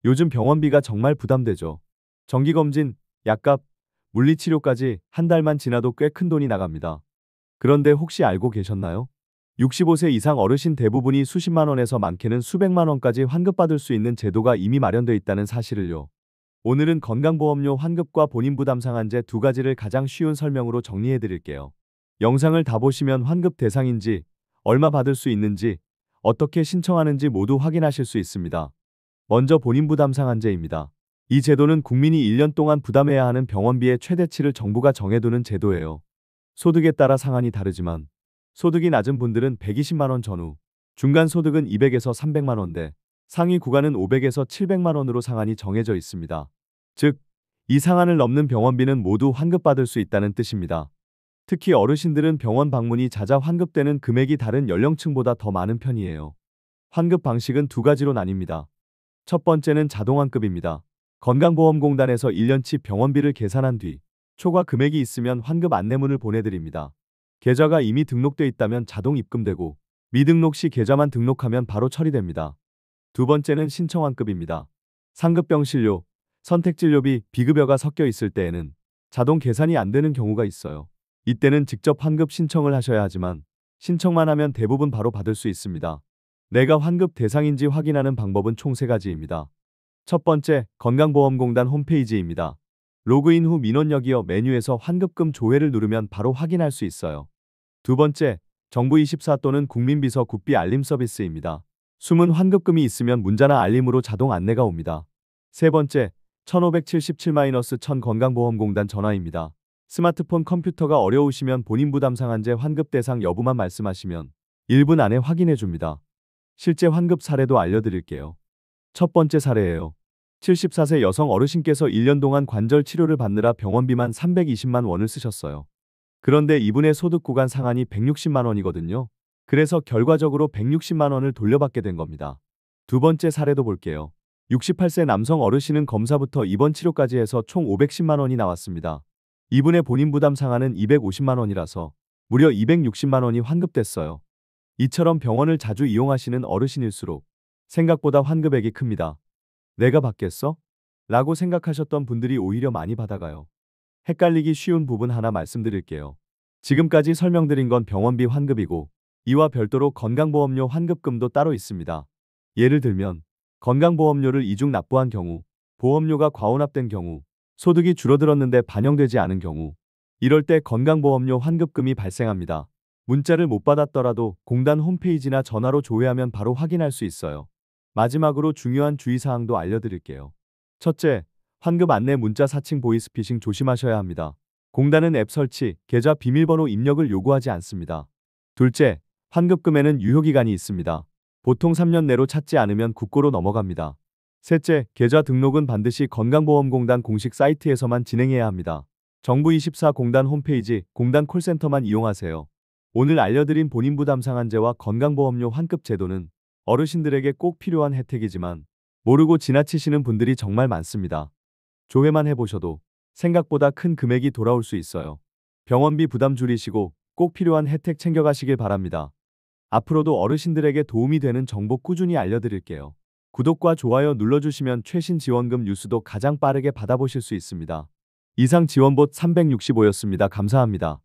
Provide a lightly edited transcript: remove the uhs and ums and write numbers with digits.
요즘 병원비가 정말 부담되죠. 정기검진, 약값, 물리치료까지 한 달만 지나도 꽤 큰 돈이 나갑니다. 그런데 혹시 알고 계셨나요? 65세 이상 어르신 대부분이 수십만 원에서 많게는 수백만 원까지 환급받을 수 있는 제도가 이미 마련되어 있다는 사실을요. 오늘은 건강보험료 환급과 본인부담 상한제 두 가지를 가장 쉬운 설명으로 정리해 드릴게요. 영상을 다 보시면 환급 대상인지, 얼마 받을 수 있는지, 어떻게 신청하는지 모두 확인하실 수 있습니다. 먼저 본인부담 상한제입니다. 이 제도는 국민이 1년 동안 부담해야 하는 병원비의 최대치를 정부가 정해두는 제도예요. 소득에 따라 상한이 다르지만 소득이 낮은 분들은 120만 원 전후, 중간 소득은 200에서 300만 원대, 상위 구간은 500에서 700만 원으로 상한이 정해져 있습니다. 즉, 이 상한을 넘는 병원비는 모두 환급받을 수 있다는 뜻입니다. 특히 어르신들은 병원 방문이 잦아 환급되는 금액이 다른 연령층보다 더 많은 편이에요. 환급 방식은 두 가지로 나뉩니다. 첫 번째는 자동환급입니다. 건강보험공단에서 1년치 병원비를 계산한 뒤 초과 금액이 있으면 환급 안내문을 보내드립니다. 계좌가 이미 등록돼 있다면 자동 입금되고 미등록 시 계좌만 등록하면 바로 처리됩니다. 두 번째는 신청환급입니다. 상급병실료, 선택진료비, 비급여가 섞여 있을 때에는 자동 계산이 안 되는 경우가 있어요. 이때는 직접 환급 신청을 하셔야 하지만 신청만 하면 대부분 바로 받을 수 있습니다. 내가 환급 대상인지 확인하는 방법은 총 3가지입니다. 첫 번째, 건강보험공단 홈페이지입니다. 로그인 후 민원역이어 메뉴에서 환급금 조회를 누르면 바로 확인할 수 있어요. 두 번째, 정부24 또는 국민비서 국비 알림 서비스입니다. 숨은 환급금이 있으면 문자나 알림으로 자동 안내가 옵니다. 세 번째, 1577-1000 건강보험공단 전화입니다. 스마트폰 컴퓨터가 어려우시면 본인 부담 상한제 환급 대상 여부만 말씀하시면 1분 안에 확인해 줍니다. 실제 환급 사례도 알려드릴게요. 첫 번째 사례예요. 74세 여성 어르신께서 1년 동안 관절 치료를 받느라 병원비만 320만 원을 쓰셨어요. 그런데 이분의 소득 구간 상한이 160만 원이거든요. 그래서 결과적으로 160만 원을 돌려받게 된 겁니다. 두 번째 사례도 볼게요. 68세 남성 어르신은 검사부터 입원 치료까지 해서 총 510만 원이 나왔습니다. 이분의 본인 부담 상한은 250만 원이라서 무려 260만 원이 환급됐어요. 이처럼 병원을 자주 이용하시는 어르신일수록 생각보다 환급액이 큽니다. 내가 받겠어? 라고 생각하셨던 분들이 오히려 많이 받아가요. 헷갈리기 쉬운 부분 하나 말씀드릴게요. 지금까지 설명드린 건 병원비 환급이고 이와 별도로 건강보험료 환급금도 따로 있습니다. 예를 들면 건강보험료를 이중 납부한 경우, 보험료가 과혼합된 경우, 소득이 줄어들었는데 반영되지 않은 경우, 이럴 때 건강보험료 환급금이 발생합니다. 문자를 못 받았더라도 공단 홈페이지나 전화로 조회하면 바로 확인할 수 있어요. 마지막으로 중요한 주의사항도 알려드릴게요. 첫째, 환급 안내 문자 사칭 보이스피싱 조심하셔야 합니다. 공단은 앱 설치, 계좌 비밀번호 입력을 요구하지 않습니다. 둘째, 환급금에는 유효기간이 있습니다. 보통 3년 내로 찾지 않으면 국고로 넘어갑니다. 셋째, 계좌 등록은 반드시 건강보험공단 공식 사이트에서만 진행해야 합니다. 정부24 공단 홈페이지, 공단 콜센터만 이용하세요. 오늘 알려드린 본인부담 상한제와 건강보험료 환급 제도는 어르신들에게 꼭 필요한 혜택이지만 모르고 지나치시는 분들이 정말 많습니다. 조회만 해보셔도 생각보다 큰 금액이 돌아올 수 있어요. 병원비 부담 줄이시고 꼭 필요한 혜택 챙겨가시길 바랍니다. 앞으로도 어르신들에게 도움이 되는 정보 꾸준히 알려드릴게요. 구독과 좋아요 눌러주시면 최신 지원금 뉴스도 가장 빠르게 받아보실 수 있습니다. 이상 지원봇 365였습니다. 감사합니다.